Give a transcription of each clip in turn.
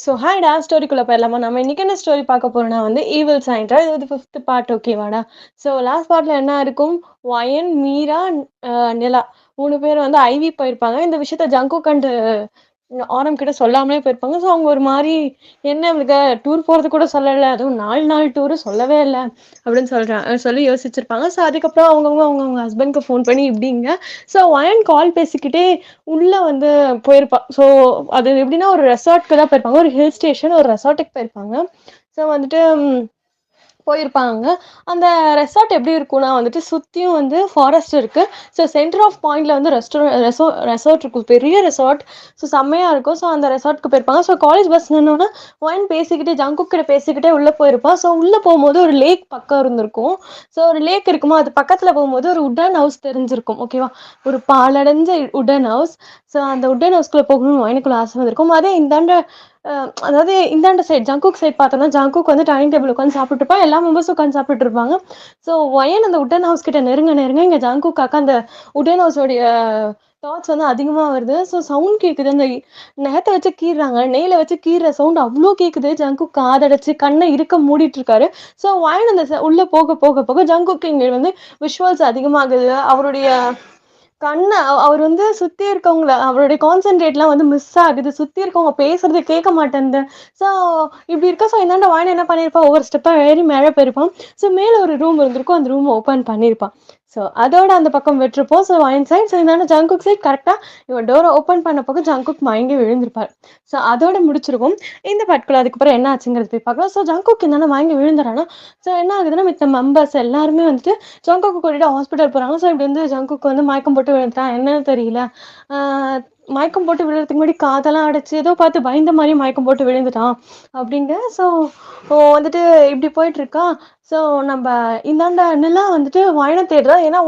So ஹாய்டா ஸ்டோரிக்குள்ள போயிரலாமா? நம்ம இன்னைக்கு என்ன ஸ்டோரி பார்க்க போறோம்னா வந்து ஈவில் சைன்டா இது 5த் பார்ட் ஓகேவாடா? ஸோ லாஸ்ட் பார்ட்ல என்ன இருக்கும்? வயன், மீரா, அ நிலா 3 பேர் வந்து ஐவி போயிருப்பாங்க. இந்த விஷயத்த ஜங்குக் அண்ட் ஆரம் கிட்ட சொல்லாமலே போயிருப்பாங்க. ஸோ அவங்க ஒரு மாரி என்ன இவளுக டூர் போறது கூட சொல்லல. அதுவும் 4 நாள் டூரு சொல்லவே இல்ல. அப்படின்னு சொல்லி யோசிச்சிருப்பாங்க. ஸோ அதுக்கப்புறம் அவங்கவங்க ஹஸ்பண்ட்க்கு ஃபோன் பண்ணி இப்படிங்க. ஸோ வயன் கால் பேசிக்கிட்டே உள்ள வந்து போயிருப்பா. ஸோ அது எப்படின்னா ஒரு ரெசார்ட்க்கு தான் போயிருப்பாங்க. ஒரு ஹில் ஸ்டேஷன் ஒரு ரெசார்ட்டுக்கு போயிருப்பாங்க. ஸோ வந்துட்டு போயிருப்பாங்க. அந்த ரெசார்ட் எப்படி இருக்கும்னா வந்துட்டு சுத்தியும் வந்து ஃபாரஸ்ட் இருக்கு. ஸோ சென்டர் ஆஃப் பாயிண்ட்ல வந்து ரெசார்ட் இருக்கும். பெரிய ரெசார்ட். ஸோ செம்மையா இருக்கும். ஸோ அந்த ரெசார்ட்க்கு போயிருப்பாங்க. ஸோ காலேஜ் பஸ் நின்னோன ஒயின் பேசிக்கிட்டே ஜங்குக் கிட்ட பேசிக்கிட்டே உள்ள போயிருப்பா. ஸோ உள்ள போகும்போது ஒரு லேக் பக்கம் இருந்திருக்கும். ஸோ ஒரு லேக் இருக்குமா, அது பக்கத்துல போகும்போது ஒரு உட்டன் ஹவுஸ் தெரிஞ்சிருக்கும். ஓகேவா? ஒரு பாழடைஞ்ச உட்டன் ஹவுஸ். ஸோ அந்த உட்டன் ஹவுஸ்க்குள்ள போகணும்னு ஒயனுக்குள்ள ஆசை வந்திருக்கும். அதே இந்தாண்ட அதாவது இந்தாண்ட சைட் ஜங்குக் சைட் பார்த்தோம்னா ஜங்குக் வந்து டைனிங் டேபிள் உட்காந்து சாப்பிட்டு இருப்பா. எல்லா மெம்பர்ஸும் உட்காந்து சாப்பிட்டு இருப்பாங்க. ஸோ ஒயன் அந்த உட்டன் ஹவுஸ் கிட்ட நெருங்க நெருங்க இங்க ஜங்குக்காக்க அந்த உட்டன் ஹவுஸோடைய தாட்ஸ் வந்து அதிகமா வருது. ஸோ சவுண்ட் கேக்குது. அந்த நகத்தை வச்சு கீறாங்க, நெய்ல வச்சு கீற சவுண்ட் அவ்வளோ கேக்குது. ஜங்குக் காதடைச்சு கண்ணை இருக்க மூடிட்டு இருக்காரு. ஸோ ஒயன் அந்த உள்ள போக போக போக ஜங்குக்கு இங்க வந்து விஷுவல்ஸ் அதிகமாகுது. அவருடைய கண்ண அவர் வந்து சுத்தி இருக்கவங்கள அவருடைய கான்சென்ட்ரேட்லாம் வந்து மிஸ் ஆகுது. சுத்தி இருக்கவங்க பேசுறது கேட்க மாட்டேன்து. ஸோ இப்படி இருக்க ஸோ இந்தாண்ட வாயன் என்ன பண்ணியிருப்பான், ஒவ்வொரு ஸ்டெப்பா ஏறி மேலே போயிருப்பான். ஸோ மேல ஒரு ரூம் இருந்திருக்கும். அந்த ரூம் ஓப்பன் பண்ணியிருப்பான். ஸோ அதோட அந்த பக்கம் விட்டுருப்போம். ஸோ வாயன் சைட் ஸோ இந்தாண்ட ஜங்குக் சைட் கரெக்டா இவன் டோரை ஓப்பன் பண்ண பக்கம் ஜங்குக் மயங்கி விழுந்திருப்பார். ஸோ அதோட முடிச்சிருக்கும். இந்த பர்டிகுலர் அதுக்கப்புறம் என்ன ஆச்சுங்கிறது போய் பார்க்கலாம். ஸோ ஜங்குக் இந்தாண்ட மயங்கி விழுந்துறானா. ஸோ என்ன ஆகுதுன்னா மித்த மெம்பர்ஸ் எல்லாருமே வந்துட்டு ஜங்குக்கு கூட்டிட்டு ஹாஸ்பிட்டல் போறாங்க. ஸோ இப்படி வந்து ஜங்குக்கு வந்து மயக்கம் போட்டு விழுந்துட்டான். என்னன்னு தெரியல. மயக்கம் போட்டு விழுறதுக்கு முன்னாடி காதெல்லாம் அடைச்சு ஏதோ பார்த்து பயந்த மாதிரி மயக்கம் போட்டு விழுந்துட்டான் அப்படிங்க. ஸோ வந்துட்டு இப்படி போயிட்டு இருக்கா. ஸோ நம்ம இந்தாண்ட நிலா வந்துட்டு வயனை தேடுறா. ஏன்னா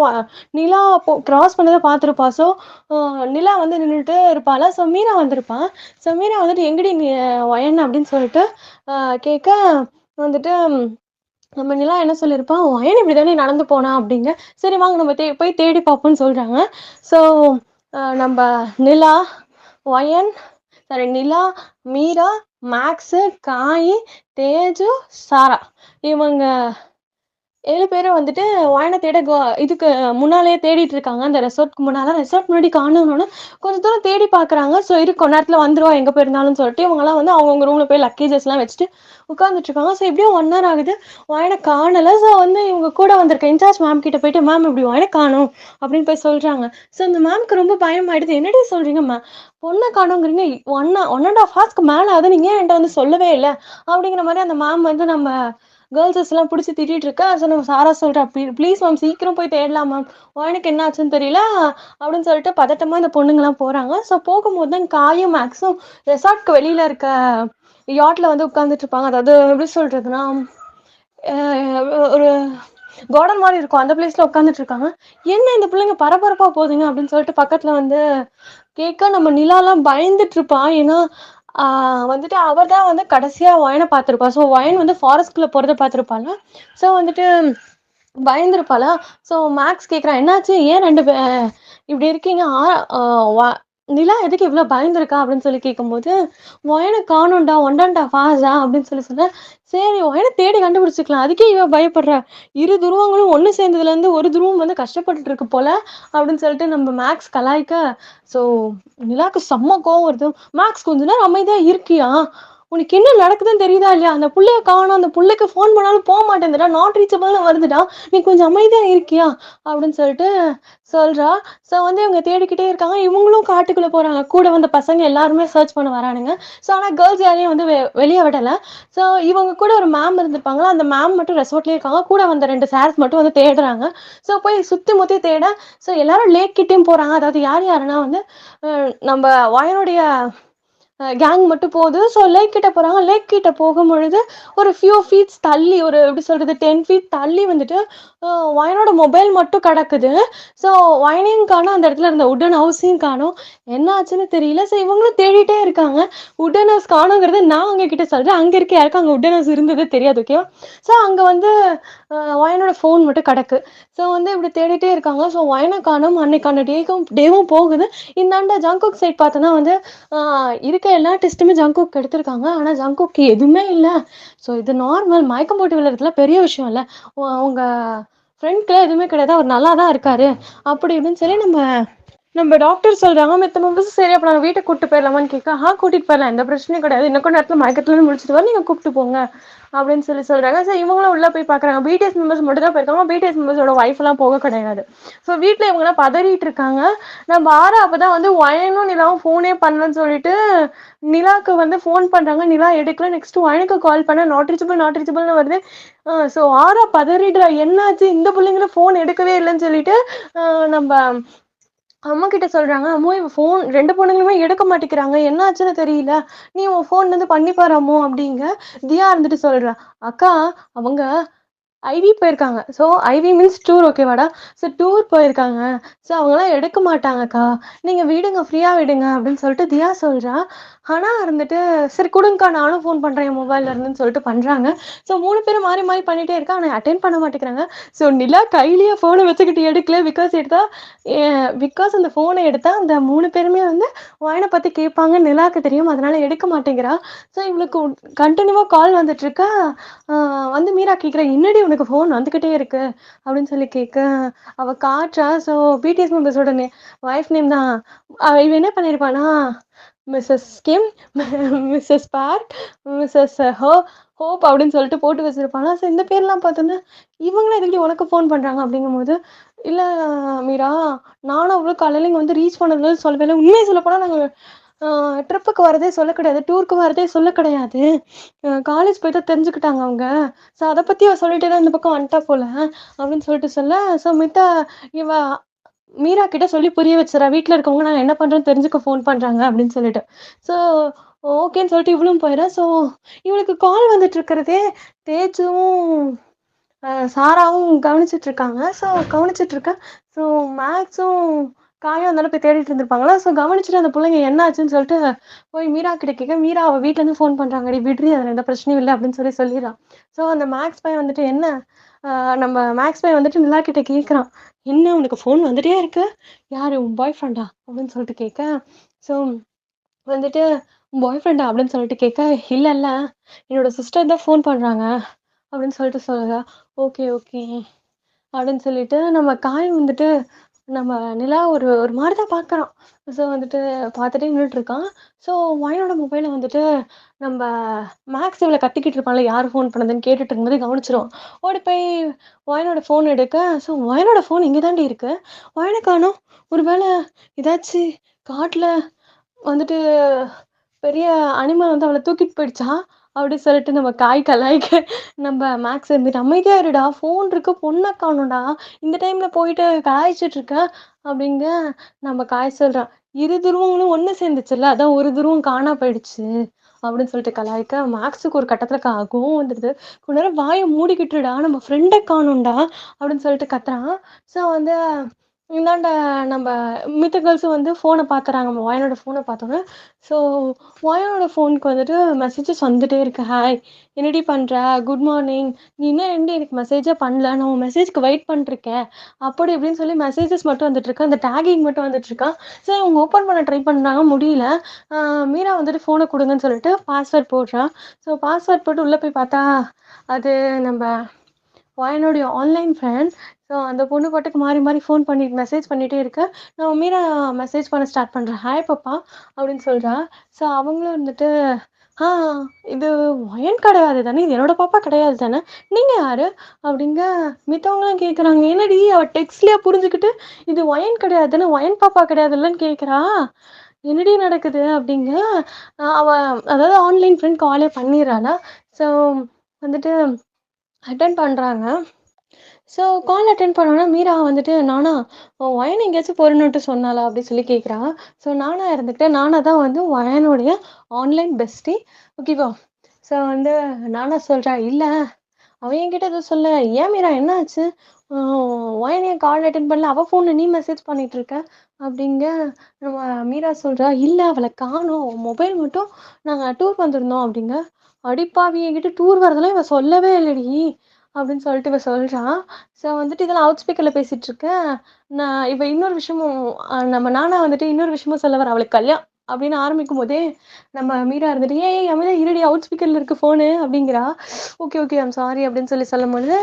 நிலா கிராஸ் பண்ணதை பார்த்துருப்பா. ஸோ நிலா வந்து நின்றுட்டு இருப்பாளா. ஸோ மீரா வந்திருப்பான். ஸோ மீரா வந்துட்டு எங்கடி நீ வயன் அப்படின்னு சொல்லிட்டு கேட்க வந்துட்டு நம்ம நிலா என்ன சொல்லியிருப்பான், வயன் இப்படி தானே நடந்து போனா அப்படிங்க. சரி வாங்க நம்ம போய் தேடி பார்ப்போம்னு சொல்றாங்க. ஸோ நம்ம நிலா, வயன், சாரி நிலா, மீரா, மேக்ஸு, காயி, தேஜு, சாரா இவங்க 7 பேரும் வந்துட்டு வயன தேட இதுக்கு முன்னாலேயே தேடிட்டு இருக்காங்க. அந்த ரெசார்ட்க்கு முன்னால. ரெசார்ட் முன்னாடி காணோம்னோன கொஞ்சம் தூரம் தேடி பார்க்குறாங்க. ஸோ இரு கொஞ்ச நேரத்துல வந்துருவா எங்க போயிருந்தாலும்னு சொல்லிட்டு இவங்கலாம் வந்து அவங்கவங்க ரூம்ல போய் லக்கேஜஸ்லாம் வச்சுட்டு உட்காந்துட்டு இருக்காங்க. ஸோ எப்படியும் 1 ஹவர் ஆகுது. வயன காணல. ஸோ வந்து இவங்க கூட வந்திருக்க இன்சார்ஜ் மேம் கிட்ட போயிட்டு மேம் இப்படி வயன காணோம் அப்படின்னு போய் சொல்றாங்க. ஸோ அந்த மேம்க்கு ரொம்ப பயமாயிடுது. என்னடி சொல்றீங்க மேம், பொண்ணை காணோங்கிறீங்க, 1.5 ஹவர்ஸ்க்கு மேல ஆகுது, நீங்க ஏன் என்கிட்ட வந்து சொல்லவே இல்லை அப்படிங்கிற மாதிரி அந்த மேம் வந்து நம்ம கேர்ள்ஸஸ் எல்லாம் பிடிச்சி திட்டிட்டு இருக்கா. ஸோ நம்ம சாரா சொல்றா, ப்ளீஸ் மேம் சீக்கிரம் போய் தேடலாம் மேம், எனக்கு என்ன ஆச்சுன்னு தெரியல அப்படின்னு சொல்லிட்டு பதட்டமா இந்த பொண்ணுங்கலாம் போறாங்க. ஸோ போகும்போது தான் காயும் மேக்ஸும் ரெசார்ட்க்கு வெளியில இருக்க யாட்ல வந்து உட்கார்ந்துட்டு இருப்பாங்க. அதாவது எப்படி சொல்றதுன்னா ஒரு கார்டன் மாதிரி இருக்கும். அந்த பிளேஸ்ல உட்காந்துட்டு இருக்காங்க. என்ன இந்த பிள்ளைங்க பரபரப்பா போகுதுங்க அப்படின்னு சொல்லிட்டு பக்கத்துல வந்து கேட்க நம்ம நிலாலாம் பயந்துட்டு இருப்பா. ஏன்னா வந்துட்டு அவர் தான் வந்து கடைசியா வயனை பார்த்திருப்பா. ஸோ வயன் வந்து ஃபாரஸ்ட்குள்ள போறதை பார்த்திருப்பாங்க. ஸோ வந்துட்டு பயந்துருப்பாளா. ஸோ மேக்ஸ் கேட்குறான், என்னாச்சு ஏன் 2 இப்படி இருக்கீங்க, நிலா எதுக்கு இவ்வளோ பயந்துருக்கா அப்படின்னு சொல்லி கேட்கும்போது ஒயனை காணோண்டா 1.5 ஹவர்ஸா அப்படின்னு சொல்லி சொன்னேன். சரி ஒயனை தேடி கண்டுபிடிச்சிக்கலாம், அதுக்கே இவ பயப்படுற, இரு துருவங்களும் ஒன்று சேர்ந்ததுலேருந்து ஒரு துருவம் வந்து கஷ்டப்பட்டுட்டு இருக்கு போல அப்படின்னு சொல்லிட்டு நம்ம மேக்ஸ் கலாய்க்க. ஸோ நிலாக்கு செம்ம கோவம் வருது. மேக்ஸ் கொஞ்ச நேரம் அமைதியா இருக்கியா, உனக்கு என்ன நடக்குதுன்னு தெரியுதா இல்லையா, அந்த புள்ளைய காணும், அந்த புள்ளைக்கு ஃபோன் பண்ணாலும் போக மாட்டேங்குதுடா, நாட் ரீச்சபிள்னு வருதுடா, நீ கொஞ்சம் அமைதியா இருக்கியா அப்படின்னு சொல்லிட்டு சொல்றா. ஸோ வந்து இவங்க தேடிக்கிட்டே இருக்காங்க. இவங்களும் காட்டுக்குள்ள போறாங்க. கூட வந்த பசங்க எல்லாருமே சர்ச் பண்ண வரானுங்க. ஸோ ஆனால் கேர்ள்ஸ் யாரையும் வந்து வெளியே விடலை. ஸோ இவங்க கூட ஒரு மேம் இருந்திருப்பாங்களா, அந்த மேம் மட்டும் ரெசார்ட்லேயே இருக்காங்க. கூட வந்த 2 சார்ஸ் மட்டும் வந்து தேடுறாங்க. ஸோ போய் சுற்றி முற்றி தேட ஸோ எல்லாரும் லேக் கிட்டேயும் போறாங்க. அதாவது யார் யாருன்னா வந்து நம்ம வயனுடைய கேங் மட்டும் போகுது. ஸோ லேக் கிட்ட போறாங்க. லேக் கிட்ட போகும் பொழுது ஒரு ஃபியூ ஃபீட்ஸ் தள்ளி, ஒரு எப்படி சொல்றது 10 ஃபீட் தள்ளி வந்துட்டு வயனோட மொபைல் மட்டும் கிடக்குது. ஸோ வயனையும் காணும், அந்த இடத்துல இருந்த உடன் ஹவுஸையும் காணும். என்ன ஆச்சுன்னு தெரியல. ஸோ இவங்களும் தேடிட்டே இருக்காங்க. உடன் ஹவுஸ் காணுங்கிறது நான் அவங்க கிட்ட சொல்றேன். அங்க இருக்க யாருக்கும் அங்கே உடன் ஹவுஸ் இருந்தது தெரியாது. ஓகேவா. ஸோ அங்க வந்து வயனோட ஃபோன் மட்டும் கிடக்கு. ஸோ வந்து இப்படி தேடிட்டே இருக்காங்க. ஸோ வயனை காணும். அன்னைக்கான டேவும் போகுது. இந்தாண்ட ஜங்குக் சைட் பார்த்தோன்னா வந்து இருக்க எல்லா டெஸ்ட்டுமே ஜங்குக்கு எடுத்திருக்காங்க. ஆனா ஜங்குக்கு எதுவுமே இல்ல. ஸோ இது நார்மல் மயக்கம் போட்டு விழுறதுலாம் பெரிய விஷயம் இல்ல. உங்க ஃப்ரெண்ட்க்குலாம் எதுவுமே கிடையாது. அவர் நல்லா தான் இருக்காரு. அப்படி இப்படின்னு சொல்லி நம்ம டாக்டர் சொல்றாங்க. மித்த மெம்பர்ஸும் சரி அப்ப நாங்க வீட்டுக்கு கூட்டிட்டு போயிடலாமான்னு கேட்க, கூட்டிட்டு போயிடலாம். எந்த பிரச்சனையும் கிடையாது. இன்னும் கொஞ்ச நேரத்துல மயக்கத்துல இருந்து முழிச்சிட்டு வர நீங்க கூப்பிட்டு போங்க அப்படின்னு சொல்லி சொல்றாங்க. சோ இவங்களும் உள்ள போய் பாக்குறாங்க. பிடிஎஸ் மெம்பர்ஸ் மட்டும் தான் போயிருக்காங்க. பிடிஎஸ் மெம்பர்ஸோட ஒய்ஃப் எல்லாம் போக கிடையாது. சோ வீட்டுல இவங்க எல்லாம் பதறிட்டு இருக்காங்க. நம்ம ஆரா அப்பதான் வந்து வயனும் நிலாவும் போனே பண்ணலன்னு சொல்லிட்டு நிலாக்கு வந்து போன் பண்றாங்க. நிலா எடுக்கல. நெக்ஸ்ட் வயனுக்கு கால் பண்ண நாட் ரீச்சபிள்னு வருது. சோ ஆரா பதறிடுறா. என்னாச்சு இந்த பிள்ளைங்களும் போன் எடுக்கவே இல்லைன்னு சொல்லிட்டு நம்ம அம்மா கிட்ட சொல்றாங்க. அம்மோ இவ போன் 2 பொண்ணுங்களுமே எடுக்க மாட்டேங்கிறாங்க. என்ன ஆச்சுன்னு தெரியல. நீ உன் போன்ல இருந்து பண்ணி பாரு அம்மு அப்படிங்க. தியா இருந்துட்டு சொல்றா, அக்கா அவங்க ஐவி போயிருக்காங்க. ஸோ ஐவி மீன்ஸ் டூர் ஓகேவாடா. ஸோ டூர் போயிருக்காங்க. ஸோ அவங்களாம் எடுக்க மாட்டாங்கக்கா. நீங்க விடுங்க ஃப்ரீயா விடுங்க அப்படின்னு சொல்லிட்டு தியா சொல்றா. ஆனா இருந்துட்டு சரி கொடுங்கக்கா நானும் ஃபோன் பண்றேன் என் மொபைல்ல இருந்துன்னு சொல்லிட்டு பண்றாங்க. ஸோ 3 பேரும் மாறி மாறி பண்ணிட்டே இருக்கா. ஆனா அட்டென்ட் பண்ண மாட்டேங்கிறாங்க. ஸோ நிலா கையிலேயே போனை வச்சுக்கிட்டு எடுக்கல. பிகாஸ் அந்த போனை எடுத்தா அந்த 3 பேருமே வந்து வயனை பத்தி கேட்பாங்க. நிலாக்கு தெரியும். அதனால எடுக்க மாட்டேங்கிறா. ஸோ இவளுக்கு கண்டினியூவா கால் வந்துட்டு இருக்கா. வந்து மீரா கேட்குறா, என்னடி உனக்கு ஃபோன் வந்துக்கிட்டே இருக்கு அப்படின்னு சொல்லி கேட்க அவ காட்டுறா. ஸோ பிடிஎஸ் மெம்பர்ஸோட ஒய்ஃப் நேம் தான். இவ என்ன பண்ணியிருப்பானா மிஸ்ஸஸ் கிம், மிஸ்ஸஸ் பார்க், மிஸ்ஸஸ் ஹோப் அப்படின்னு சொல்லிட்டு போட்டு வச்சிருப்பானா. ஸோ இந்த பேர்லாம் பார்த்தோன்னா இவங்களும் எதுக்கு உனக்கு ஃபோன் பண்ணுறாங்க அப்படிங்கும்போது, இல்லை மீரா நானும் அவ்வளோ காலையில் இங்கே வந்து ரீச் பண்ணதுல சொல்லவே இல்லை. உண்மையை சொல்ல போனால் நாங்கள் ட்ரிப்புக்கு வரதே சொல்ல கிடையாது. டூருக்கு வரதே சொல்ல கிடையாது. காலேஜ் போய் தான் தெரிஞ்சுக்கிட்டாங்க அவங்க. ஸோ அதை பற்றி அவள் சொல்லிட்டே தான் இந்த பக்கம் வந்துட்டா போல அப்படின்னு சொல்லிட்டு சொல்ல. ஸோ இவ மீரா கிட்ட சொல்லி புரிய வச்சுறா. வீட்டில் இருக்கவங்க நாங்கள் என்ன பண்ணுறோன்னு தெரிஞ்சுக்க ஃபோன் பண்ணுறாங்க அப்படின்னு சொல்லிட்டு. ஸோ ஓகேன்னு சொல்லிட்டு இவளும் போயிடா. ஸோ இவளுக்கு கால் வந்துட்டு இருக்கிறதே தேஜுவும் சாராவும் கவனிச்சிட்டு இருக்காங்க. ஸோ கவனிச்சிட்டு இருக்கேன். ஸோ மேக்ஸும் காயும் அந்த போய் தேடிட்டு இருந்திருப்பாங்களா. ஸோ கவனிச்சுட்டு அந்த பிள்ளைங்க என்ன ஆச்சுன்னு சொல்லிட்டு போய் மீரா கிட்ட கேட்க, மீரா அவள் வீட்டிலேருந்து ஃபோன் பண்ணுறாங்கடி விட்ரி அதில் எந்த பிரச்சனையும் இல்லை அப்படின்னு சொல்லிடுறான். ஸோ அந்த மேக்ஸ் பையன் வந்துட்டு என்ன நம்ம மேக்ஸ் பையன் வந்துட்டு நிலா கிட்ட கேட்குறான், என்ன உனக்கு ஃபோன் வந்துட்டே இருக்கு, யாரு உன் பாய் ஃப்ரெண்டா அப்படின்னு சொல்லிட்டு கேட்க. ஸோ வந்துட்டு பாய் ஃப்ரெண்டா அப்படின்னு சொல்லிட்டு கேட்க, இல்லை இல்லை என்னோட சிஸ்டர் தான் ஃபோன் பண்ணுறாங்க அப்படின்னு சொல்லிட்டு சொல்லுங்க. ஓகே ஓகே அப்படின்னு சொல்லிட்டு நம்ம காய் வந்துட்டு நம்ம நிலா ஒரு ஒரு மாதிரி தான் பார்க்குறோம். ஸோ வந்துட்டு பார்த்துட்டே நின்றுட்டுருக்கான். ஸோ வயனோட மொபைலை வந்துட்டு நம்ம மேக்ஸ் இவ்வளோ கத்திக்கிட்டு இருப்பான்ல யார் ஃபோன் பண்ணதுன்னு கேட்டுட்டு இருக்கும்போது கவனிச்சிரும். ஓடி போய் வயனோட ஃபோன் எடுக்க. ஸோ வயனோட ஃபோன் இங்கே தாண்டி இருக்கு. வயனை காணோம். ஒரு வேளை ஏதாச்சும் காட்டில் வந்துட்டு பெரிய அனிமல் வந்து அவளை தூக்கிட்டு போயிடுச்சா அப்படி சொல்லிட்டு நம்ம காய் கலாய்க்க நம்ம மேக்ஸ் இருந்துட்டு அமைதியா இருடா ஃபோன் இருக்கு பொண்ணை காணும்டா இந்த டைம்ல போயிட்டு கலாய்ச்சிட்டு இருக்க அப்படிங்க. நம்ம காய் சொல்றான், இரு துருவங்களும் ஒண்ணு சேர்ந்துச்சுல்ல அதான் ஒரு துருவம் காணா போயிடுச்சு அப்படின்னு சொல்லிட்டு கலாய்க்க. மேக்ஸுக்கு ஒரு கட்டத்துல கோவம் வந்துடுது. கொஞ்ச நேரம் வாயை மூடிக்கிட்டுடா நம்ம ஃப்ரெண்டை காணும்டா அப்படின்னு சொல்லிட்டு கத்துறான். ஸோ வந்து இந்தாண்ட நம்ம மித்த கேர்ள்ஸும் வந்து ஃபோனை பார்க்குறாங்க. நம்ம வயனோட ஃபோனை பார்த்தோன்னே. ஸோ வயனோட ஃபோனுக்கு வந்துட்டு மெசேஜஸ் வந்துட்டே இருக்கு. ஹாய் என்னடி பண்ணுற, குட் மார்னிங், நீ இன்னும் ஏன்டி எனக்கு மெசேஜே பண்ணல, நான் உன் மெசேஜ்க்கு வெயிட் பண்ணிருக்கேன் அப்படி இப்படின்னு சொல்லி மெசேஜஸ் மட்டும் வந்துட்டுருக்கு. அந்த டேகிங் மட்டும் வந்துட்டுருக்கான். சரி அவங்க ஓப்பன் பண்ண ட்ரை பண்ணுறாங்க முடியல. மீரா வந்துட்டு ஃபோனை கொடுங்கன்னு சொல்லிட்டு பாஸ்வேர்ட் போடுறா. ஸோ பாஸ்வேர்ட் போட்டு உள்ளே போய் பார்த்தா அது நம்ம வயனுடைய ஆன்லைன் ஃப்ரெண்ட். ஸோ அந்த பொண்ணு பாட்டுக்கு மாறி மாறி ஃபோன் பண்ணிட்டு மெசேஜ் பண்ணிகிட்டே இருக்க. நான் மீரா மெசேஜ் பண்ண ஸ்டார்ட் பண்ணுறேன். ஹாய் பாப்பா அப்படின்னு சொல்கிறா. ஸோ அவங்களும் வந்துட்டு ஆ இது வயன் கிடையாது தானே, இது என்னோட பாப்பா கிடையாது தானே, நீங்கள் யார் அப்படிங்க. மித்தவங்களாம் கேட்குறாங்க, என்னடி அவள் டெக்ஸ்ட்லேயே புரிஞ்சுக்கிட்டு இது வயன் கிடையாது தானே, வயன் பாப்பா கிடையாது இல்லைன்னு கேட்குறா. என்னடி நடக்குது அப்படிங்க. அவள் அதாவது ஆன்லைன் ஃப்ரெண்ட் காலே பண்ணிடுறாளா. ஸோ வந்துட்டு அட்டன் பண்ணுறாங்க. ஸோ கால் அட்டென்ட் பண்ணோன்னா மீரா வந்துட்டு நானா வயன் எங்கேயாச்சும் போறணுன்ட்டு சொன்னாலா அப்படி சொல்லி கேட்குறா. ஸோ நானா இருந்துக்கிட்டு நானா தான் வந்து வயனுடைய ஆன்லைன் பெஸ்டி ஓகேவா. ஸோ வந்து நானா சொல்கிறா, இல்லை அவன் என்கிட்ட எதுவும் சொல்ல. ஏன் மீரா என்ன ஆச்சு, வயன் ஏன் கால் அட்டென்ட் பண்ணல, அவள் ஃபோனில் நீ மெசேஜ் பண்ணிட்டு இருக்க அப்படிங்க. நம்ம மீரா சொல்கிறா, இல்லை அவளை காணோம், மொபைல் மட்டும் நாங்கள் டூர் வந்திருந்தோம் அப்படிங்க. அடிப்பாவி என்கிட்ட டூர் வரதெல்லாம் இவன் சொல்லவே இல்லடி அப்படின்னு சொல்லிட்டு இவ சொல்கிறான். ஸோ வந்துட்டு இதெல்லாம் அவுட் ஸ்பீக்கரில் பேசிகிட்டு இருக்கேன். நான் இவ இன்னொரு விஷயமும் நம்ம நானா வந்துட்டு இன்னொரு விஷயமும் சொல்ல வரேன். அவளுக்கு கல்யாணம் அப்படின்னு ஆரம்பிக்கும்போதே, நம்ம மீரா இருந்துட்டு, "ஏய் அமைதியா இருடி, அவுட் ஸ்பீக்கர்ல இருக்கு ஃபோனு" அப்படிங்கிறா. "Okay, okay. ஐம் சாரி" அப்படின்னு சொல்லும்போது,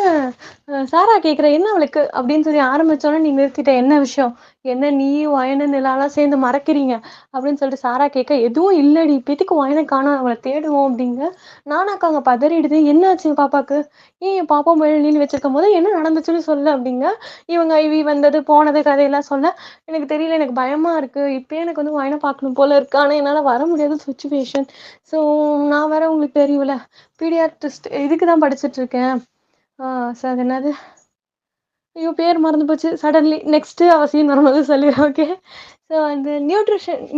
சாரா கேட்கிறா, "என்ன அவளுக்கு?" அப்படின்னு சொல்லி ஆரம்பிச்சோனே நீ நிறுத்திட்ட. "என்ன விஷயம்? என்ன நீயும், வயனும், நிலாலாம் சேர்ந்து மறைக்கிறீங்க?" அப்படின்னு சொல்லிட்டு சாரா கேட்க, "எதுவும் இல்லடி. இப்ப எதுக்கு வயன காணோம்? அவள தேடுவோம்" அப்படிங்க. நானாக்கா அங்க பதறிடுது. "என்னாச்சு பாப்பாக்கு? ஏன் என் பாப்பா மேல நீல் வச்சிருக்கும்போது என்ன நடந்துச்சுன்னு சொல்லு" அப்படிங்க. இவங்க ஐவி வந்தது, போனது கதையெல்லாம் சொல்ல, "எனக்கு தெரியல. எனக்கு பயமா இருக்கு. இப்பயே எனக்கு வந்து வயன பார்க்கணும் போல இருக்கு. ஆனா என்னால வர முடியாத சிச்சுவேஷன். ஸோ நான் வேற உங்களுக்கு தெரியும்ல, பீடியாட்ரிஸ்ட் இதுக்கு தான் படிச்சுட்டு இருக்கேன். ஆ அது என்னது? ஐயோ! பேர் மறந்து போச்சு. சடன்லி நெக்ஸ்ட்டு அவ சீன் வரும்போது சொல்லிர்றேன். ஓகே. ஸோ அந்த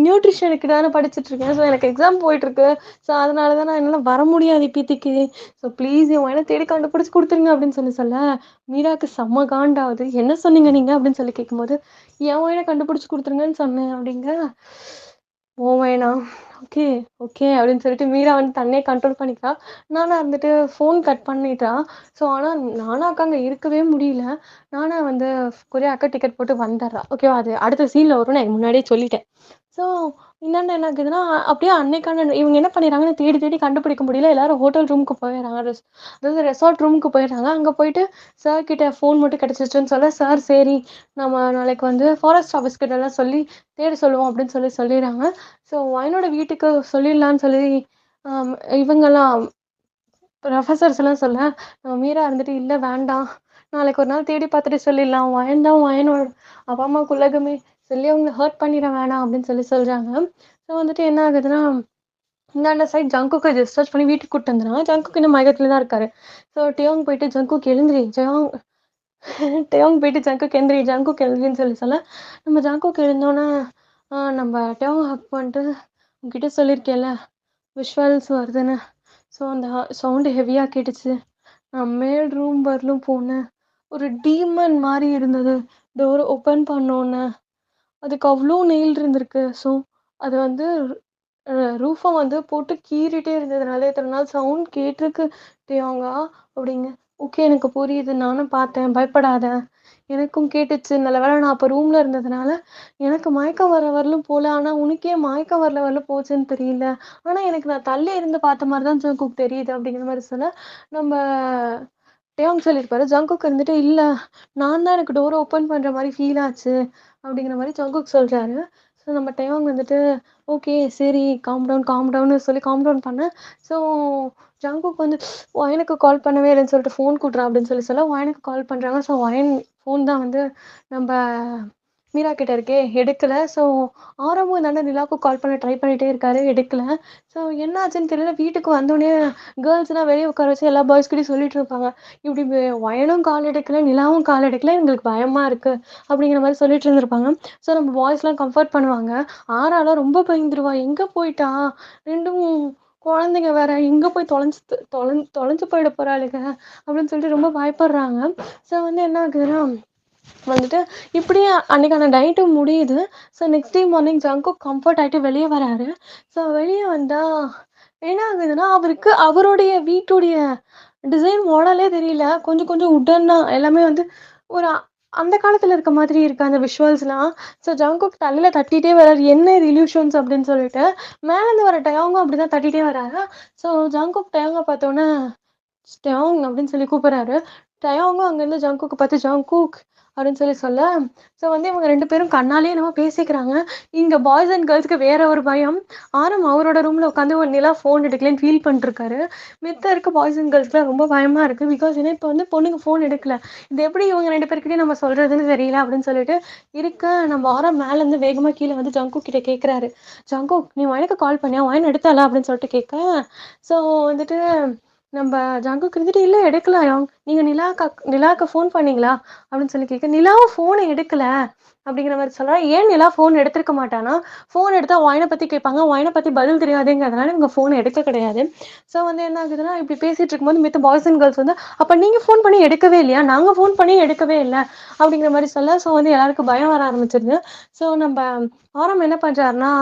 நியூட்ரிஷனுக்கு தானே படிச்சுட்டுருக்கேன். ஸோ எனக்கு எக்ஸாம் போயிட்டுருக்கு. ஸோ அதனால தான் நான் என்னால வர முடியாது இப்பதைக்கு. ஸோ ப்ளீஸ் என் பையன தேடி கண்டுபிடிச்சு குடுத்துருங்க அப்படின்னு சொல்ல, மீராக்கு செம்ம காண்டாவுது. என்ன சொன்னீங்க நீங்க? அப்படின்னு சொல்லி கேட்கும்போது, என் பையன கண்டுபிடிச்சு குடுத்துருங்கன்னு சொன்னேன் அப்படிங்க. "உன் பையனா? ஓகே, ஓகே" அப்படின்னு சொல்லிட்டு மீரா வந்து தன்னையே கண்ட்ரோல் பண்ணிக்கிறா. நானா இருந்துட்டு ஃபோன் கட் பண்ணிட்டா. ஸோ ஆனா நானாக்கா அங்க இருக்கவே முடியல. நானா வந்து கொரியாக்கு டிக்கெட் போட்டு வந்துர்றா. ஓகேவா? அது அடுத்த சீன்ல வரும்னு நான் முன்னாடியே சொல்லிட்டேன். ஸோ இந்தாண்ட என்ன ஆகுதுன்னா, அப்படியே அன்னைக்கான இவங்க என்ன பண்ணிடுறாங்கன்னு தேடி தேடி கண்டுபிடிக்க முடியல. எல்லாரும் ஹோட்டல் ரூமுக்கு போயிர்றாங்க. அதாவது ரெசார்ட் ரூமுக்கு போயிடுறாங்க. அங்க போயிட்டு சார் கிட்ட ஃபோன் மட்டும் கிடைச்சிச்சுன்னு சொல்ல, சார் சரி நம்ம நாளைக்கு வந்து ஃபாரஸ்ட் ஆஃபீஸ் கிட்டலாம் சொல்லி தேட சொல்லுவோம் அப்படின்னு சொல்லிடுறாங்க. ஸோ வயனோட வீட்டுக்கு சொல்லிடலான்னு சொல்லி அம் இவங்கலாம் ப்ரொஃபசர்ஸ் எல்லாம் சொல்ல, மீரா இருந்துட்டு, "இல்ல வேண்டாம். நாளைக்கு ஒரு நாள் தேடி பார்த்துட்டு சொல்லிடலாம். வயன் தான் வயனோட அப்பா, அம்மாவுக்கு உலகமே. சொல்லி அவங்கள ஹர்ட் பண்ணிட வேணாம்." அப்படின்னு சொல்றாங்க. ஸோ வந்துட்டு என்ன ஆகுதுன்னா, இந்தாண்ட சைட் ஜங்குக்க டிஸ்சார்ஜ் பண்ணி வீட்டுக்கு கூட்டிட்டு வந்துடுறாங்க. ஜங்குக் இன்னும் மயக்கத்துல தான் இருக்காரு. ஸோ டியோங் போயிட்டு, "ஜங்குக் எழுந்திரி ஜயாங்" டேயோங் போயிட்டு ஜங்குக் எந்திரின்னு சொல்ல, நம்ம ஜங்குக் எழுந்தோனே, நம்ம டேயோங் ஹக் பண்ணிட்டு, "உன்கிட்ட சொல்லியிருக்கேன்ல, விஷுவல்ஸ் வருதுன்னு." ஸோ அந்த சவுண்டு ஹெவியா கேட்டுச்சு. நான் மேல் ரூம் வரலும் போனேன். ஒரு டீமன் மாரி இருந்தது. டோர் ஓப்பன் பண்ணோனே, அதுக்கு அவ்ளோ நெயில் இருந்திருக்கு. ஸோ அது வந்து அ ரூஃப வந்து போட்டு கீறிட்டே இருந்ததுனால இத்தன நாள் சவுண்ட் கேட்டிருக்கு தியாங்கா அப்படிங்க. ஓகே எனக்கு புரியுது. நானும் பார்த்தேன். பயப்படாத. எனக்கும் கேட்டுச்சு. நல்ல வேளை நான் அப்ப ரூம்ல இருந்ததுனால, எனக்கு மயக்கம் வர வரலும் போல. ஆனா உனக்கு ஏன் மயக்கம் வரல வரல போச்சுன்னு தெரியல. ஆனா எனக்கு நான் தள்ளி இருந்து பார்த்த மாரி தான் ஜங்குக் தெரியுது அப்படிங்கிற மாரி சொல்ல, நம்ப டேயோங் சொல்லியிருப்பாரு. ஜங்குக் இருந்துட்டு, "இல்ல நான் தான் எனக்கு டோர ஓப்பன் பண்ற மாரி ஃபீல் ஆச்சு." அப்படிங்கிற மாரி ஜங்குக் சொல்றாரு. ஸோ நம்ம டேயோங் வந்துட்டு, "ஓகே சரி காம் டவுன்னு" சொல்லி காம் டவுன் பண்ணேன். ஸோ ஜங்குக் வந்து வயனுக்கு கால் பண்ணவே இல்லன்னு சொல்லிட்டு ஃபோன் குடுறா அப்படின்னு சொல்ல, வயனுக்கு கால் பண்றாங்க. ஸோ வயன் ஃபோன் தான் வந்து நம்ப மீரா கிட்ட இருக்கே எடுக்கல. ஸோ ஆரவும் இந்தாண்ட நிலாவுக்கு கால் பண்ண ட்ரை பண்ணிட்டே இருக்காரு. எடுக்கல. ஸோ என்ன ஆச்சுன்னு தெரியல. வீட்டுக்கு வந்தோனே கேர்ல்ஸ்லாம் வெளிய உட்கார வச்சு எல்லா பாய்ஸ்கிட்டயும் சொல்லிட்டு இருப்பாங்க. இப்படி வயனும் கால் எடுக்கல, நிலாவும் கால் எடுக்கல. எங்களுக்கு பயமா இருக்கு. அப்படிங்கிற மாரி சொல்லிட்டு இருந்திருப்பாங்க. ஸோ நம்ம பாய்ஸ்லாம் கம்ஃபர்ட் பண்ணுவாங்க. ஆராலாம் ரொம்ப பயந்துருவா. எங்க போயிட்டா? 2ம் குழந்தைங்க வேற. எங்க போய் தொலைஞ்சு போயிட போறாளுக அப்படின்னு சொல்லிட்டு ரொம்ப பயப்படுறாங்க. ஸோ வந்து என்ன ஆகுதுன்னா வந்துட்டு இப்படியே அன்னைக்கான நைட்டு முடியுது. So next day morning Jungkook comfort ஆயிட்டு வெளிய வராரு. ஸோ வெளிய வந்தா என்ன ஆகுதுன்னா, அவருக்கு அவருடைய வீட்டுடைய டிசைன் மாடலே தெரியல. கொஞ்சம் கொஞ்சம் வுட்டன்னா எல்லாமே வந்து ஒரு அந்த காலத்துல இருக்க மாதிரி இருக்கு அந்த விஷுவல்ஸ்லாம். ஸோ ஜங்குக் தலையில தட்டிட்டே வராரு. "என்ன இது இல்யூஷன்ஸ்" அப்படின்னு சொல்லிட்டு. மேலேருந்து வர டயாங்கும் அப்படிதான் தட்டிட்டே வராரா. ஸோ ஜங்குக் டயாங்க பார்த்தோனே ஸ்டோங் அப்படின்னு சொல்லி கூப்பிடுறாரு. டயோங்கும் அங்கேருந்து ஜங்குக்கு பார்த்து ஜங்குக் அப்படின்னு சொல்ல, ஸோ வந்து இவங்க 2 பேரும் கண்ணாலேயே என்னமோ பேசிக்கிறாங்க. இங்க பாய்ஸ் அண்ட் கேர்ல்ஸ்க்கு வேற ஒரு பயம். ஆரம் அவரோட ரூம்ல உட்காந்து ஒரு நிலா ஃபோன் எடுக்கலன்னு ஃபீல் பண்ணிட்டுருக்காரு. மித்த இருக்க பாய்ஸ் அண்ட் கேர்ல்ஸ்க்குலாம் ரொம்ப பயமா இருக்கு. பிகாஸ் ஏன்னா இப்போ வந்து பொண்ணுங்க ஃபோன் எடுக்கல. இது எப்படி இவங்க 2 பேர்கிட்டயும் நம்ம சொல்றதுன்னு தெரியல அப்படின்னு சொல்லிட்டு இருக்க நம்ம ஆரம் மேலேருந்து வேகமா கீழ வந்து ஜங்குக் கிட்ட கேட்குறாரு. "ஜங்குக் நீ வயனுக்கு கால் பண்ணியா? வயன் எடுத்தாளா?" அப்படின்னு சொல்லிட்டு கேட்க, ஸோ வந்துட்டு நம்ப ஜங்குக் இருந்துட்டு, "இல்ல எடுக்கல யாங். நீங்க நிலாக்கு ஃபோன் பண்ணீங்களா?" அப்படின்னு சொல்லி கேட்க, "நிலாவும் ஃபோன எடுக்கல." அப்படிங்கிற மாரி சொல்றா. ஏன் நிலா ஃபோன் எடுத்திருக்க மாட்டான்னா, ஃபோன் எடுத்தா வயன பத்தி கேட்பாங்க. வயன பத்தி பதில் தெரியாதுங்கிறதுனால இவங்க ஃபோன் எடுக்க கிடையாது. ஸோ வந்து என்ன ஆகுதுன்னா, இப்படி பேசிட்டு இருக்கும்போது மித்த பாய்ஸ் அண்ட் கேர்ல்ஸ் வந்து, "அப்ப நீங்க ஃபோன் பண்ணி எடுக்கவே இல்லையா? நாங்க ஃபோன் பண்ணி எடுக்கவே இல்ல." அப்படிங்கிற மாரி சொல்ல, ஸோ வந்து எல்லாருக்கும் பயம் வர ஆரம்பிச்சிருது. ஸோ நம்ப ஆரம் என்ன பண்றாருன்னா,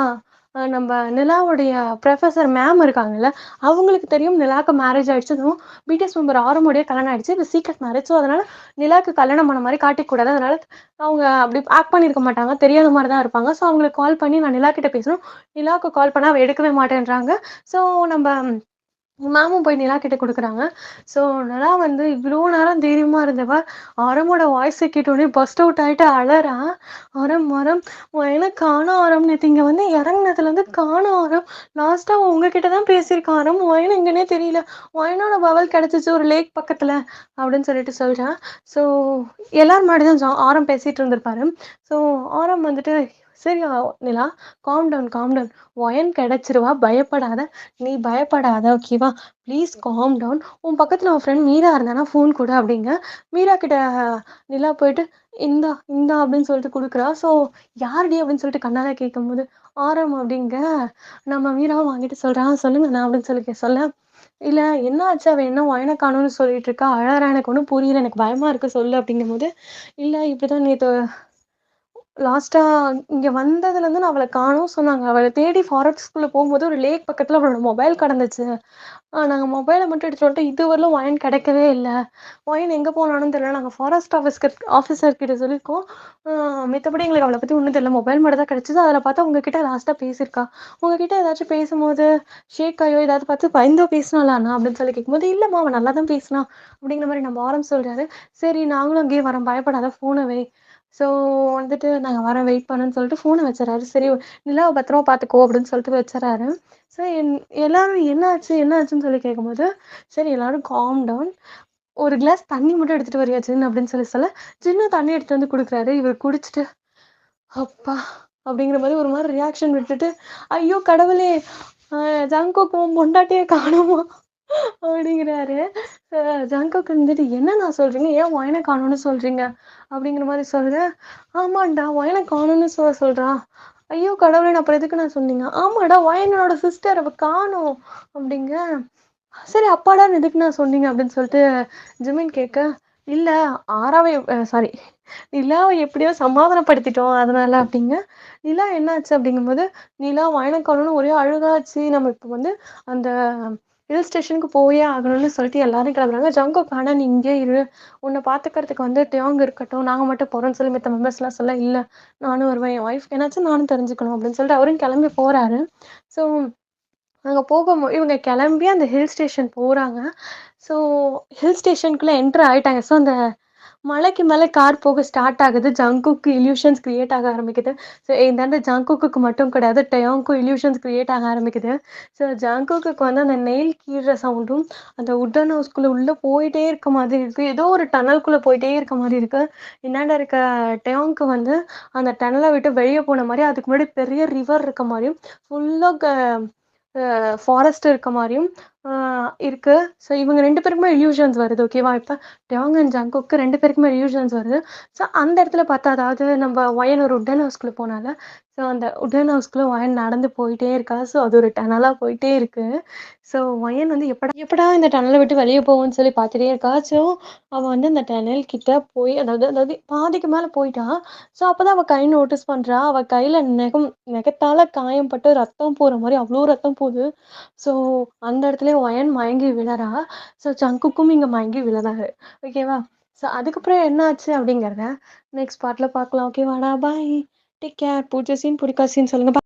நம்ம நிலாவுடைய ப்ரொஃபசர் மேம் இருக்காங்கல்ல, அவங்களுக்கு தெரியும் நிலாக்கு மேரேஜ் ஆயிடுச்சு. பிடிஎஸ் மெம்பர் ஆரம்போடயே கல்யாணம் ஆயிடுச்சு. இது சீக்ரெட் மேரேஜ். ஸோ அதனால நிலாக்கு கல்யாணம் பண்ண மாரி காட்டிக்கக்கூடாது. அதனால அவங்க அப்படி ஆக்ட் பண்ணியிருக்க மாட்டாங்க. தெரியாத மாரி தான் இருப்பாங்க. ஸோ அவங்களுக்கு கால் பண்ணி நான் நிலா கிட்ட பேசணும். நிலாவுக்கு கால் பண்ணா அவ எடுக்கவே மாட்டேன்றாங்க. ஸோ நம்ப மேமும் போய் நிலா கிட்ட குடுக்குறாங்க. ஸோ நிலா வந்து இவ்ளோ நேரம் தைரியமா இருந்தவ, அறமோட வாய்ஸ கேட்டோனே பர்ஸ்ட் அவுட் ஆயிட்டு அழறா. "அறம், அறம் வயன காணோம் அறம். நேத்து இங்க வந்து இறங்குனதுலேருந்து காணோம் அறம். லாஸ்ட்டா உங்ககிட்ட தான் பேசியிருக்கான் அறம். வயன் எங்கன்னே தெரியல. வயனோட பவல் கிடைச்சுச்சு ஒரு லேக் பக்கத்துல" அப்படின்னு சொல்லிட்டு சொல்றா. ஸோ எல்லார் முன்னாடி தான் ஆரம் பேசிட்டு இருந்திருப்பாரு. ஸோ ஆரம் வந்துட்டு, "சரி Nila, calm down, calm down. வயன் கிடைச்சிருவா. பயப்படாத. நீ பயப்படாத. ஓகேவா? Please calm down. உன் பக்கத்துல உன் ஃப்ரெண்ட் மீரா இருந்தான்னா ஃபோன் குடு" அப்படிங்க. மீரா கிட்ட நிலா போயிட்டு, "இந்தா, இந்தா" அப்படின்னு சொல்லிட்டு குடுக்குறா. ஸோ "யாருடி?" அப்படின்னு சொல்லிட்டு கண்ணால கேட்கும்போது, "ஆரம்" அப்படிங்க. நம்ம மீராவும் வாங்கிட்டு சொல்றா, "சொல்லுங்கண்ணா" அப்படின்னு சொல்லி சொல்ல, "இல்ல என்ன ஆச்சு? அவ என்ன வயன காணோம்னு சொல்லிட்டு இருக்கா. அழறா. எனக்கு ஒண்ணும் புரியல. எனக்கு பயமா இருக்கு சொல்லு" அப்படிங்கும்போது, "இல்ல இப்படிதான் நேத்து லாஸ்ட்டா இங்க வந்ததுலேருந்து நான் அவள காணோம் சொன்னாங்க. அவள தேடி ஃபாரஸ்ட்குள்ள போம்போது ஒரு லேக் பக்கத்துல அவளோட மொபைல் கடந்துச்சு. நாங்க மொபைல மட்டும் எடுத்துட்டு வந்துட்டோம். இதுவரையிலும் ஒயன் கிடைக்கவே இல்ல. ஒயன் எங்க போனான்னு தெரியல. நாங்க ஃபாரஸ்ட் ஆஃபீசர் கிட்ட சொல்லியிருக்கோம். ஆ மித்தபடி எங்களுக்கு அவள பத்தி ஒண்ணும் தெரியல. மொபைல் மட்டும் தான் கிடைச்சது. அதுல பார்த்தா உங்ககிட்ட லாஸ்ட்டா பேசியிருக்கா. உங்ககிட்ட ஏதாச்சும் பேசும்போது ஷேக் ஆயோ ஏதாவது பார்த்து பயந்தோ பேசினாளா அண்ணா? அப்படின்னு சொல்லி கேட்கும்போது, இல்லம்மா அவ நல்லா தான் பேசினா. அப்படிங்கிற மாரி நம்ம ஆரம் சொல்றாரு. சரி நாங்களும் அங்கேயே வரோம். பயப்படாத ஃபோன வை. ஸோ வந்துட்டு நாங்க வரோம் வெயிட் பண்ணுன்னு சொல்லிட்டு ஃபோன வச்சுர்றாரு. சரி நிலாவ பத்திரமா பார்த்துக்கோ அப்படின்னு சொல்லிட்டு வச்சுர்றாரு. ஸோ எல்லாரும் என்னாச்சு? என்னாச்சுன்னு சொல்லி கேட்கும்போது, சரி எல்லாரும் காம் டவுன். ஒரு கிளாஸ் தண்ணி மட்டும் எடுத்துட்டு வரியா ஜின் அப்படின்னு சொல்ல, ஜின்னும் தண்ணி எடுத்துட்டு வந்து குடுக்குறாரு. இவர் குடிச்சுட்டு, அப்பா! அப்படிங்கிற மாரி ஒரு மாரி ரியாக்ஷன் விட்டுட்டு, ஐயோ கடவுளே! அ ஜங்குக் உன் பொண்டாட்டிய காணோமா? அப்படிங்கிறாரு. அ ஜங்குக் இருந்துட்டு, "என்னண்ணா சொல்றீங்க? ஏன் ஒயன காணோம்னு சொல்றீங்க?" அப்படிங்கிற மாரி சொல்றேன். "ஆமான்டா, ஒயன காணோம்னு சொல்றா." "ஐயோ கடவுளே! அப்புறம் எதுக்குண்ணா சொன்னீங்க?" "ஆமாடா, ஒயனோட சிஸ்டர் அவ காணோம்." அப்படிங்க. "சரி அப்பாடான்னு எதுக்குண்ணா சொன்னீங்க?" அப்படின்னு சொல்லிட்டு ஜிமின் கேட்க, "இல்ல ஆறாவ சாரி நிலாவ எப்படியோ சமாதானப்படுத்திட்டோம் அதனால" அப்படிங்க. "நிலா என்னாச்சு?" அப்படிங்கும்போது, "நிலா ஒயன காணோம்னு ஒரே அழுகாச்சு. நம்ம இப்ப வந்து அந்த ஹில் ஸ்டேஷனுக்கு போயே ஆகணும்னு சொல்லிட்டு எல்லாரும் கிளம்புறாங்க. ஜங்குக் வேணா நீ இங்கேயே இரு. உன்ன பார்த்துக்கிறதுக்கு வந்து டியோங் இருக்கட்டும். நாங்க மட்டும் போறோம்ன்னு சொல்லி மித்த மெம்பர்ஸ்லாம் சொல்ல, இல்ல நானும் வருவேன். என் ஒய்ஃப்க்கு என்னாச்சுன்னு நானும் தெரிஞ்சுக்கணும் அப்படின்னு சொல்லிட்டு அவரும் கிளம்பி போறாரு. ஸோ அங்க இவங்க கிளம்பி அந்த ஹில் ஸ்டேஷன் போறாங்க. ஸோ ஹில் ஸ்டேஷனுக்குள்ள என்டர் ஆயிட்டாங்க. ஸோ அந்த மலைக்கு மேல கார் போக ஸ்டார்ட் ஆகுது. ஜங்குக்கு இல்யூஷன்ஸ் கிரியேட் ஆக ஆரம்பிக்குது. ஸோ இந்தாண்ட ஜங்குக்குக்கு மட்டும் கிடையாது. டெயோங்க்கும் இல்யூஷன்ஸ் கிரியேட் ஆக ஆரம்பிக்குது. ஸோ ஜங்குக்குக்கு வந்து அந்த நெயில் கீற சவுண்டும், அந்த வுட்டன் ஹவுஸ்க்குள்ள உள்ள போயிட்டே இருக்க மாதிரி இருக்கு. ஏதோ ஒரு டனலுக்குள்ள போயிட்டே இருக்க மாரி இருக்கு. இந்தாண்ட இருக்க டெயோங்க்கு வந்து அந்த டனல விட்டு வெளிய போன மாரி, அதுக்கு முன்னாடி பெரிய ரிவர் இருக்க மாரியும், ஃபுல்லா ஃபாரஸ்ட் இருக்க மாரியும் இருக்கு. ஸோ இவங்க 2 பேருக்குமே இல்யூஷன்ஸ் வருது. ஓகேவா? இப்ப டெயோங் அண்ட் ஜங்குக்கு 2 பேருக்குமே இல்யூஷன்ஸ் வருது. ஸோ அந்த இடத்துல பார்த்தா அதாவது நம்ம ஒயன் ஒரு உட்டன் ஹவுஸ்குள்ள போனால, ஸோ அந்த உட்டன் ஹவுஸ்குள்ள ஒயன் நடந்து போயிட்டே இருக்கா. ஸோ அது ஒரு டனலா போயிட்டே இருக்கு. ஸோ ஒயன் வந்து எப்படா எப்படா இந்த டனல விட்டு வெளிய போவோம்ன்னு சொல்லி பார்த்துட்டே இருக்கா. ஸோ அவ வந்து அந்த டனல் கிட்ட போய் அதாவது அதாவது பாதிக்கு மேல போயிட்டா. ஸோ அப்பதான் அவ கை நோட்டீஸ் பண்றா. அவ கையில நெகத்தால காயம் பட்டு ரத்தம் போற மாரி அவ்ளோ ரத்தம் போகுது. ஸோ அந்த இடத்துலயே ஒயன் மயங்கி விழறா. ஸோ ஜங்குக்கும் இங்க மயங்கி விழறாரு. ஓகேவா? ஸோ அதுக்கப்புறம் என்ன ஆச்சு அப்படிங்கிறத நெக்ஸ்ட் பார்ட்ல பார்க்கலாம். ஓகேவாடா? பாய். Take care. புடிச்ச சீன், புடிக்காத சீன் சொல்லுங்க.